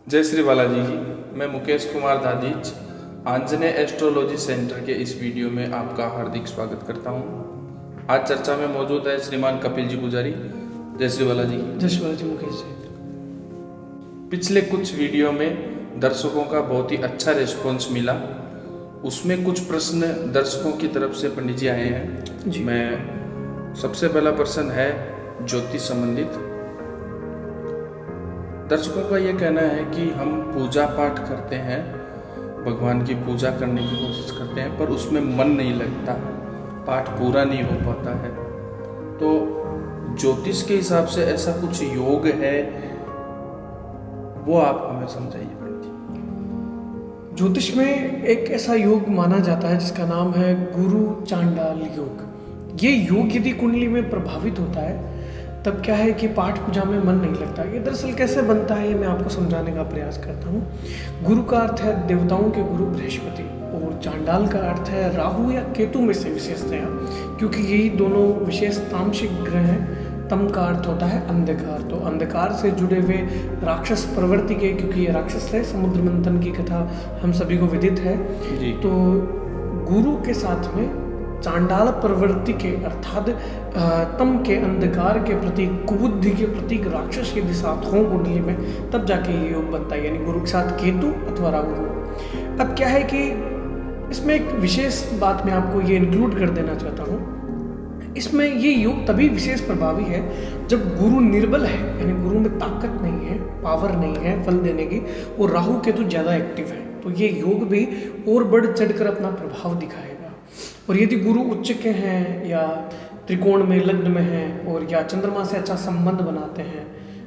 जय श्री बालाजी की। मैं मुकेश कुमार दादीज आंजनेय एस्ट्रोलॉजी सेंटर के इस वीडियो में आपका हार्दिक स्वागत करता हूं। आज चर्चा में मौजूद है श्रीमान कपिल जी पुजारी। जय श्री बालाजी। जय श्री बालाजी मुकेश जी। पिछले कुछ वीडियो में दर्शकों का बहुत ही अच्छा रिस्पॉन्स मिला। उसमें कुछ प्रश्न दर्शकों की तरफ से पंडित जी आए हैं जी। मैं सबसे पहला प्रश्न है ज्योतिष संबंधित। दर्शकों का ये कहना है कि हम पूजा पाठ करते हैं, भगवान की पूजा करने की कोशिश करते हैं, पर उसमें मन नहीं लगता है, पाठ पूरा नहीं हो पाता है। तो ज्योतिष के हिसाब से ऐसा कुछ योग है, वो आप हमें समझाइए पंडित जी। ज्योतिष में एक ऐसा योग माना जाता है जिसका नाम है गुरु चांडाल योग। ये योग यदि कुंडली में प्रभावित होता है तब क्या है कि पाठ पूजा में मन नहीं लगता। ये दरअसल कैसे बनता है ये मैं आपको समझाने का प्रयास करता हूँ। गुरु का अर्थ है देवताओं के गुरु बृहस्पति, और चांडाल का अर्थ है राहु या केतु में से विशेषतया, क्योंकि यही दोनों विशेष तामसिक ग्रह हैं। तम का अर्थ होता है अंधकार, तो अंधकार से जुड़े हुए राक्षस प्रवृत्ति के, क्योंकि ये राक्षस है, समुद्र मंथन की कथा हम सभी को विदित है जी। तो गुरु के साथ में चांडाल प्रवृत्ति के अर्थात तम के अंधकार के प्रतीक, कुबुद्धि के प्रतीक राक्षस यदि साथ हों कुंडली में, तब जाके ये योग बनता है, यानी गुरु के साथ केतु अथवा राहु हो। अब क्या है कि इसमें एक विशेष बात मैं आपको ये इंक्लूड कर देना चाहता हूँ। इसमें ये योग तभी विशेष प्रभावी है जब गुरु निर्बल है, यानी गुरु में ताकत नहीं है, पावर नहीं है फल देने की, और राहु केतु ज़्यादा एक्टिव है, तो ये योग भी और बढ़ चढ़कर अपना प्रभाव दिखाएगा। और यदि गुरु उच्च के हैं या त्रिकोण में लग्न में हैं, और या चंद्रमा से अच्छा संबंध बनाते हैं,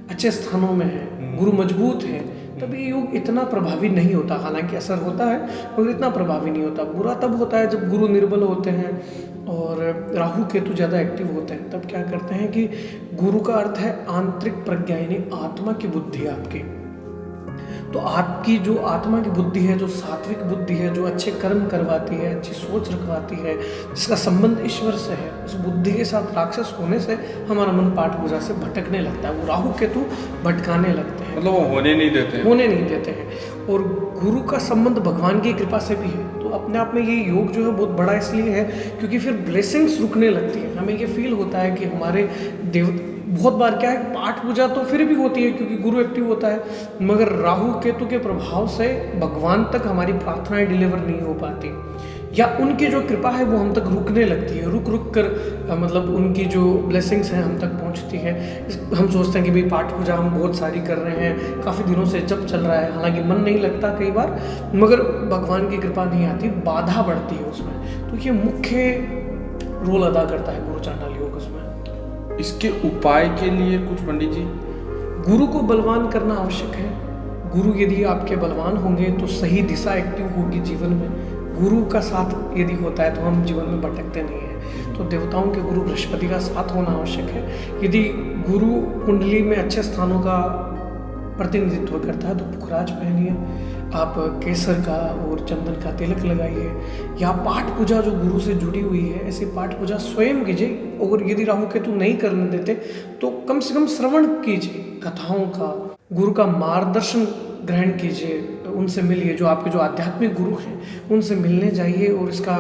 अच्छे स्थानों में हैं, गुरु मजबूत है, तब ये योग इतना प्रभावी नहीं होता। हालांकि असर होता है मगर इतना प्रभावी नहीं होता। बुरा तब होता है जब गुरु निर्बल होते हैं और राहु केतु ज़्यादा एक्टिव होते हैं। तब क्या करते हैं कि गुरु का अर्थ है आंतरिक प्रज्ञा, यानी आत्मा की बुद्धि आपकी। तो आपकी जो आत्मा की बुद्धि है, जो सात्विक बुद्धि है, जो अच्छे कर्म करवाती है, अच्छी सोच रखवाती है, जिसका संबंध ईश्वर से है, उस बुद्धि के साथ राक्षस होने से हमारा मन पाठ पूजा से भटकने लगता है। वो राहु केतु भटकाने लगते हैं, मतलब वो होने नहीं देते हैं। और गुरु का संबंध भगवान की कृपा से भी है, तो अपने आप में ये योग जो है बहुत बड़ा इसलिए है क्योंकि फिर ब्लेसिंग्स रुकने लगती है। हमें ये फील होता है कि हमारे बहुत बार क्या है, पाठ पूजा तो फिर भी होती है क्योंकि गुरु एक्टिव होता है, मगर राहु केतु के प्रभाव से भगवान तक हमारी प्रार्थनाएं डिलीवर नहीं हो पाती, या उनकी जो कृपा है वो हम तक रुकने लगती है, रुक कर मतलब उनकी जो ब्लेसिंग्स हैं हम तक पहुंचती है। हम सोचते हैं कि भाई पाठ पूजा हम बहुत सारी कर रहे हैं, काफ़ी दिनों से जब चल रहा है, हालांकि मन नहीं लगता कई बार, मगर भगवान की कृपा नहीं आती, बाधा बढ़ती है उसमें। तो ये मुख्य रोल अदा करता है गुरु चांडाल योग उसमें। इसके उपाय के लिए कुछ पंडित जी? गुरु को बलवान करना आवश्यक है। गुरु यदि आपके बलवान होंगे तो सही दिशा एक्टिव होगी जीवन में। गुरु का साथ यदि होता है तो हम जीवन में भटकते नहीं हैं। तो देवताओं के गुरु बृहस्पति का साथ होना आवश्यक है। यदि गुरु कुंडली में अच्छे स्थानों का प्रतिनिधित्व करता है तो पुखराज पहनिए, आप केसर का और चंदन का तिलक लगाइए, या पाठ पूजा जो गुरु से जुड़ी हुई है ऐसी पाठ पूजा स्वयं कीजिए। और यदि राहु केतु नहीं करने देते तो कम से कम श्रवण कीजिए कथाओं का, गुरु का मार्गदर्शन ग्रहण कीजिए, उनसे मिलिए, जो आपके जो आध्यात्मिक गुरु हैं उनसे मिलने जाइए और इसका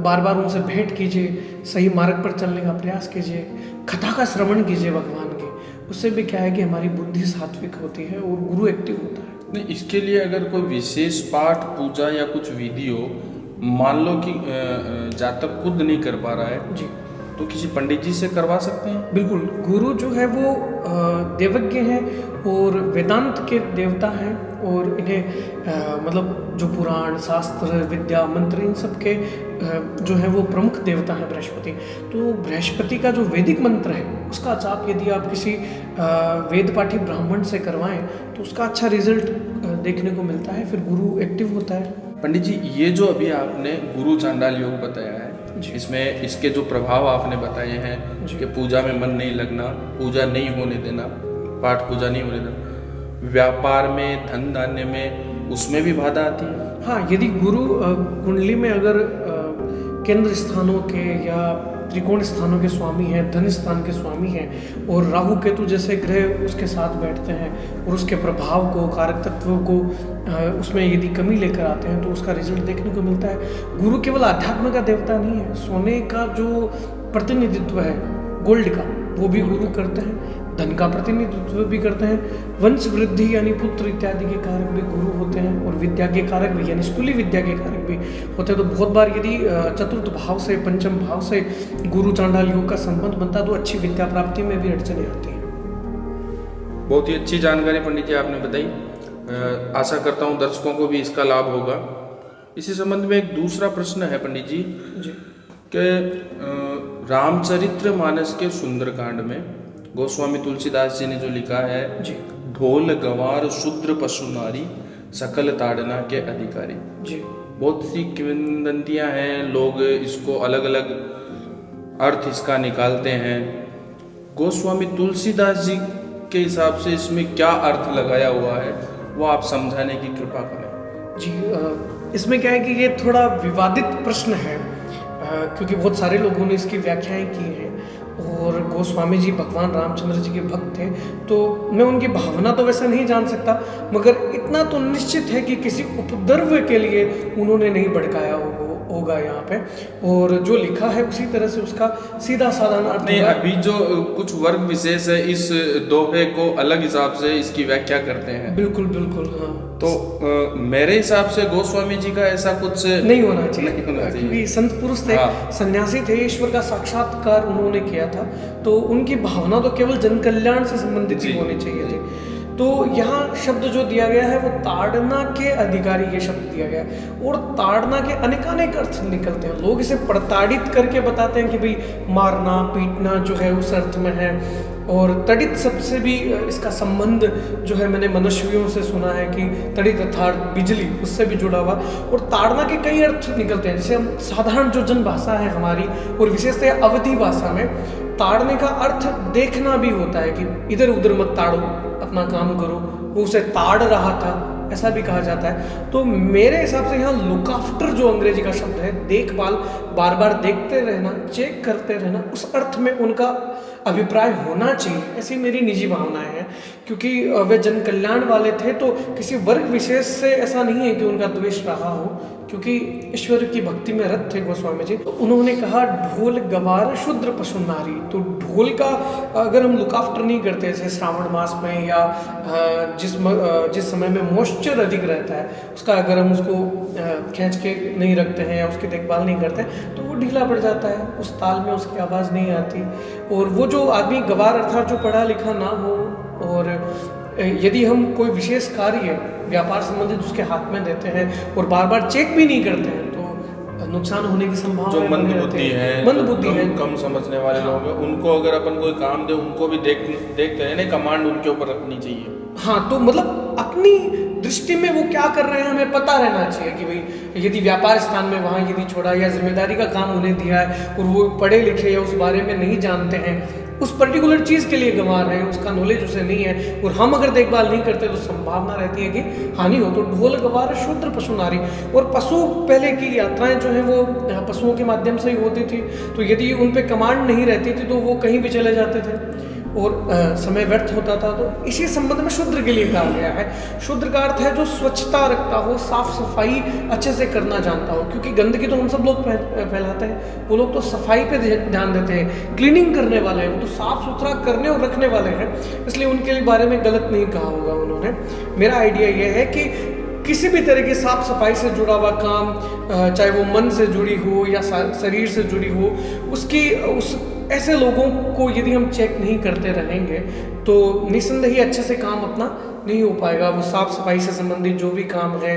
बार बार उनसे भेंट कीजिए, सही मार्ग पर चलने का प्रयास कीजिए, कथा का श्रवण कीजिए भगवान की। उससे भी क्या है कि हमारी बुद्धि सात्विक होती है और गुरु एक्टिव होता है। नहीं, इसके लिए अगर कोई विशेष पाठ पूजा या कुछ विधि हो, मान लो कि जातक खुद नहीं कर पा रहा है जी, तो किसी पंडित जी से करवा सकते हैं? बिल्कुल। गुरु जो है वो देवज्ञ हैं और वेदांत के देवता हैं, और इन्हें मतलब जो पुराण शास्त्र विद्या मंत्र इन सब के जो है वो प्रमुख देवता है बृहस्पति। तो बृहस्पति का जो वैदिक मंत्र है उसका जाप यदि आप किसी वेद पाठी ब्राह्मण से करवाएं तो उसका अच्छा रिजल्ट देखने को मिलता है, फिर गुरु एक्टिव होता है। पंडित जी, ये जो अभी आपने गुरु चांडाल योग बताया है, इसमें इसके जो प्रभाव आपने बताए हैं कि पूजा में मन नहीं लगना, पूजा नहीं होने देना, पाठ पूजा नहीं होने देना, व्यापार में, धन धान्य में, उसमें भी बाधा आती है। हाँ, यदि गुरु कुंडली में अगर केंद्र स्थानों के या त्रिकोण स्थानों के स्वामी हैं, धन स्थान के स्वामी हैं, और राहु केतु जैसे ग्रह उसके साथ बैठते हैं और उसके प्रभाव को, कारक तत्वों को उसमें यदि कमी लेकर आते हैं तो उसका रिजल्ट देखने को मिलता है। गुरु केवल अध्यात्म का देवता नहीं है, सोने का जो प्रतिनिधित्व है, गोल्ड का, वो भी गुरु करते हैं, धन का प्रतिनिधित्व भी करते हैं, वंश वृद्धि यानी पुत्र इत्यादि के कारक भी गुरु होते हैं, और विद्या के कारक भी यानी स्थूली विद्या के कारक भी होते हैं। तो बहुत बार यदि चतुर्थ भाव से, पंचम भाव से गुरु चांडाल योग का संबंध बनता है तो अच्छी विद्या प्राप्ति में भी अड़चने आती हैं। बहुत ही अच्छी जानकारी पंडित जी आपने बताई। आशा करता हूँ दर्शकों को भी इसका लाभ होगा। इसी संबंध में एक दूसरा प्रश्न है पंडित जी कि रामचरित्र मानस के सुंदरकांड में गोस्वामी तुलसीदास जी ने जो लिखा है जी, ढोल गंवार शूद्र पशु नारी सकल ताड़ना के अधिकारी जी, बहुत सी किंवदंतियां हैं, लोग इसको अलग अलग अर्थ इसका निकालते हैं। गोस्वामी तुलसीदास जी के हिसाब से इसमें क्या अर्थ लगाया हुआ है वो आप समझाने की कृपा करें। जी, इसमें क्या है कि ये थोड़ा विवादित प्रश्न है, क्योंकि बहुत सारे लोगों ने इसकी व्याख्याएं की हैं, और गोस्वामी जी भगवान रामचंद्र जी के भक्त थे, तो मैं उनकी भावना तो वैसा नहीं जान सकता, मगर इतना तो निश्चित है कि किसी उपद्रव के लिए उन्होंने नहीं भड़काया होगा यहाँ पे, और जो लिखा है उसी तरह से उसका सीधा साधा अर्थ नहीं। अभी जो कुछ वर्ग विशेष है इस दोहे को अलग हिसाब से इसकी व्याख्या करते हैं। बिल्कुल बिल्कुल, हाँ। तो मेरे हिसाब से गोस्वामी जी का ऐसा कुछ नहीं होना चाहिए, क्योंकि संत पुरुष थे, हाँ। सन्यासी थे, ईश्वर का साक्षात्कार उन्होंने किया था, तो उनकी भावना तो केवल जन कल्याण से संबंधित ही होनी चाहिए थी। तो यहाँ शब्द जो दिया गया है वो ताड़ना के अधिकारी, ये शब्द दिया गया है, और ताड़ना के अनेकानेक अर्थ निकलते हैं। लोग इसे प्रताड़ित करके बताते हैं कि भाई मारना पीटना जो है उस अर्थ में है, और तड़ित शब्द से भी इसका संबंध जो है मैंने मनुष्यों से सुना है कि तड़ित अर्थात बिजली, उससे भी जुड़ा हुआ, और ताड़ना के कई अर्थ निकलते हैं। जैसे हम साधारण जो जन भाषा है हमारी, और विशेषतः अवधी भाषा में ताड़ने का अर्थ देखना भी होता है कि इधर उधर मत ताड़ो, अपना काम करो, वो उसे ताड़ रहा था, ऐसा भी कहा जाता है। तो मेरे हिसाब से यहाँ लुक आफ्टर जो अंग्रेजी का शब्द है, देखभाल, बार बार देखते रहना, चेक करते रहना, उस अर्थ में उनका अभिप्राय होना चाहिए, ऐसी मेरी निजी भावनाएं हैं। क्योंकि वे जन कल्याण वाले थे, तो किसी वर्ग विशेष से ऐसा नहीं है कि उनका द्वेष रहा हो, क्योंकि ईश्वर की भक्ति में रत थे गोस्वामी जी। तो उन्होंने कहा ढोल गवार शूद्र पशु नारी, तो ढोल का अगर हम लुक आफ्टर नहीं करते, जैसे श्रावण मास में या जिस समय में मॉइस्चर अधिक रहता है उसका अगर हम उसको खींच के नहीं रखते हैं या उसकी देखभाल नहीं करते हैं तो वो ढीला पड़ जाता है, उस ताल में उसकी आवाज़ नहीं आती। और वो जो आदमी गवार अर्थात जो पढ़ा लिखा ना हो, और यदि हम कोई विशेष कार्य व्यापार संबंधित उसके हाथ में देते हैं और बार बार चेक भी नहीं करते हैं तो नुकसान होने की संभावना। जो मंद बुद्धि है, कम समझने वाले हाँ। लोग हैं, उनको अगर अपन कोई काम दे उनको भी देखते हैं ना, कमांड उनके ऊपर रखनी चाहिए। हाँ, तो मतलब अपनी दृष्टि में वो क्या कर रहे हैं हमें पता रहना चाहिए कि भाई यदि व्यापार स्थान में वहाँ यदि छोड़ा या जिम्मेदारी का काम उन्हें दिया है और वो पढ़े लिखे या उस बारे में नहीं जानते हैं, उस पर्टिकुलर चीज़ के लिए गंवा रहे हैं, उसका नॉलेज उसे नहीं है, और हम अगर देखभाल नहीं करते तो संभावना रहती है कि हानि हो। तो ढोल गवार शूद्र पशु नारी, और पशु पहले की यात्राएं जो हैं वो पशुओं के माध्यम से ही होती थी, तो यदि उन पे कमांड नहीं रहती थी तो वो कहीं भी चले जाते थे और समय व्यर्थ होता था। तो इसी संबंध में शूद्र के लिए कहा गया है। शूद्र का अर्थ है जो स्वच्छता रखता हो, साफ सफाई अच्छे से करना जानता हो, क्योंकि गंदगी तो हम सब लोग फैलाते हैं, वो लोग तो सफाई पे ध्यान देते हैं, क्लीनिंग करने वाले हैं, वो तो साफ सुथरा करने और रखने वाले हैं, इसलिए उनके बारे में गलत नहीं कहा होगा उन्होंने। मेरा आइडिया ये है कि किसी भी तरह की साफ सफाई से जुड़ा हुआ काम, चाहे वो मन से जुड़ी हो या शरीर से जुड़ी हो, उस ऐसे लोगों को यदि हम चेक नहीं करते रहेंगे तो निस्संदेह ही अच्छे से काम अपना नहीं हो पाएगा। वो साफ सफाई से संबंधित जो भी काम है,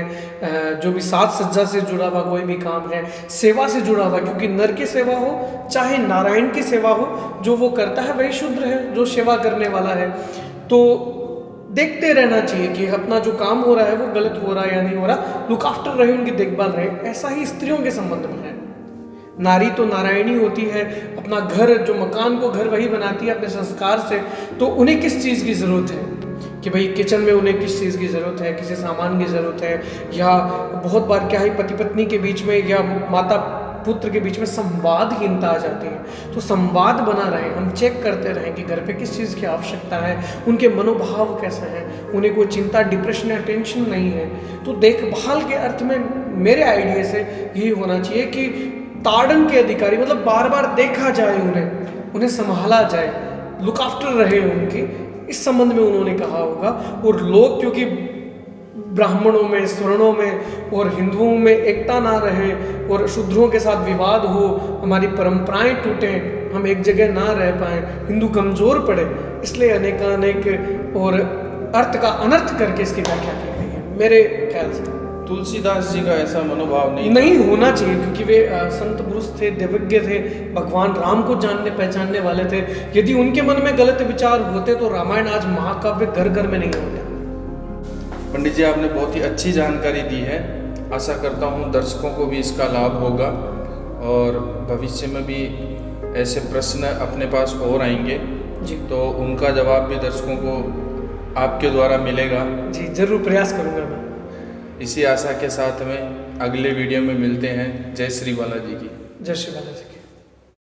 जो भी साज सज्जा से जुड़ा हुआ कोई भी काम है, सेवा से जुड़ा हुआ, क्योंकि नर की सेवा हो चाहे नारायण की सेवा हो, जो वो करता है वही शूद्र है, जो सेवा करने वाला है। तो देखते रहना चाहिए कि अपना जो काम हो रहा है वो गलत हो रहा है या नहीं हो रहा, लुक आफ्टर रहे, उनकी देखभाल रहे। ऐसा ही स्त्रियों के संबंध में है। नारी तो नारायणी होती है, अपना घर जो मकान को घर वही बनाती है अपने संस्कार से, तो उन्हें किस चीज़ की ज़रूरत है कि भाई किचन में उन्हें किस चीज़ की ज़रूरत है, किसी सामान की ज़रूरत है, या बहुत बार क्या है पति पत्नी के बीच में या माता पुत्र के बीच में संवादहीनता आ जाती है। तो संवाद बना रहे, हम चेक करते रहें कि घर पे किस चीज़ की आवश्यकता है, उनके मनोभाव कैसे हैं, उन्हें कोई चिंता, डिप्रेशन या टेंशन नहीं है। तो देखभाल के अर्थ में मेरे आइडिया से यही होना चाहिए कि ताड़न के अधिकारी, मतलब बार बार देखा जाए, उन्हें संभाला जाए, लुक आफ्टर रहे उनकी, इस संबंध में उन्होंने कहा होगा। और लोग क्योंकि ब्राह्मणों में, स्वर्णों में और हिंदुओं में एकता ना रहे और शूद्रों के साथ विवाद हो, हमारी परंपराएं टूटें, हम एक जगह ना रह पाए, हिंदू कमजोर पड़े, इसलिए अनेकानेक और अर्थ का अनर्थ करके इसकी व्याख्या की गई है मेरे ख्याल से। तुलसीदास जी का ऐसा मनोभाव नहीं होना चाहिए, क्योंकि वे संत पुरुष थे, देवज्ञ थे, भगवान राम को जानने पहचानने वाले थे। यदि उनके मन में गलत विचार होते तो रामायण आज महाकाव्य घर घर में नहीं होता। पंडित जी, आपने बहुत ही अच्छी जानकारी दी है। आशा करता हूँ दर्शकों को भी इसका लाभ होगा और भविष्य में भी ऐसे प्रश्न अपने पास और आएंगे जी, तो उनका जवाब भी दर्शकों को आपके द्वारा मिलेगा। जी जरूर प्रयास करूँगा मैं। इसी आशा के साथ में अगले वीडियो में मिलते हैं। जय श्री बालाजी की। जय श्री बालाजी की।